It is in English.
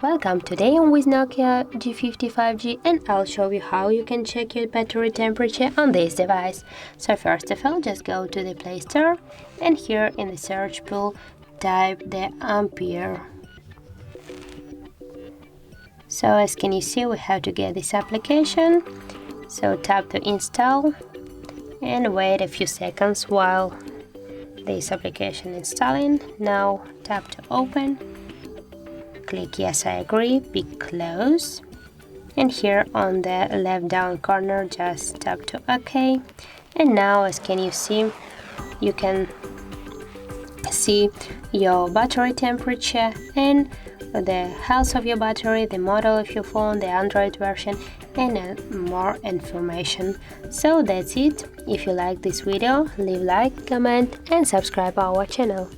Welcome, today I'm with Nokia G50 5G and I'll show you how you can check your battery temperature on this device. So first of all, just go to the Play Store and here in the search pool type the Ampere. So as can you see, we have to get this application. So tap to install and wait a few seconds while this application is installing. Now tap to open. Click yes, I agree, be close, and here on the left down corner just tap to OK. And now as can you see, you can see your battery temperature and the health of your battery, the model of your phone, the Android version, and more information. So that's it. If you like this video, leave like, comment and subscribe our channel.